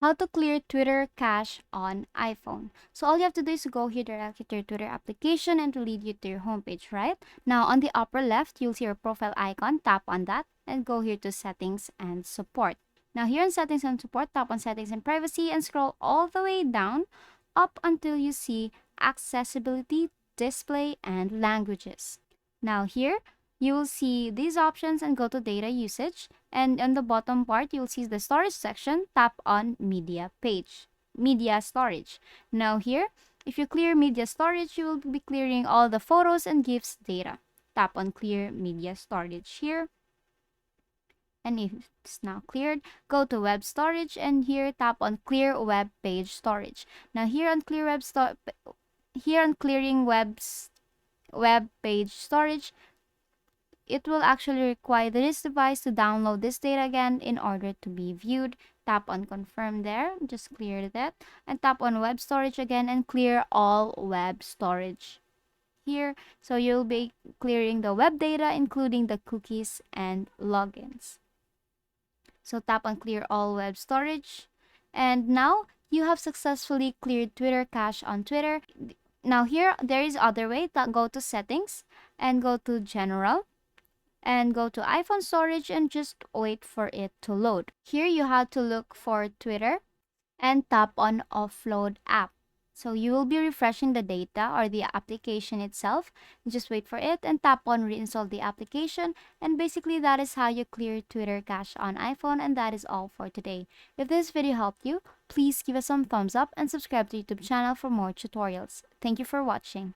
How to clear Twitter cache on iPhone. So all you have to do is go here directly to your Twitter application and to lead you to your homepage, right? Now on the upper left, you'll see your profile icon. Tap on that and go here to settings and support. Now here in settings and support, tap on settings and privacy and scroll all the way down up until you see accessibility, display, and languages. Now here, you will see these options and go to data usage. And on the bottom part, you'll see the storage section. Tap on media storage. Now here, if you clear media storage, you will be clearing all the photos and GIFs data. Tap on clear media storage here. And if it's now cleared, go to web storage and here tap on clear web page storage. Now here on clearing web page storage, it will actually require this device to download this data again in order to be viewed. Tap on confirm there, just clear that, and tap on web storage again and clear all web storage here. So you'll be clearing the web data, including the cookies and logins. So tap on clear all web storage. And now you have successfully cleared Twitter cache on Twitter. Now here, there is other way. Go to settings and go to general and go to iPhone storage and just wait for it to load. Here you have to look for Twitter and tap on offload app. So you will be refreshing the data or the application itself. Just wait for it and tap on reinstall the application. And basically that is how you clear Twitter cache on iPhone, and that is all for today. If this video helped you, please give us some thumbs up and subscribe to the YouTube channel for more tutorials. Thank you for watching.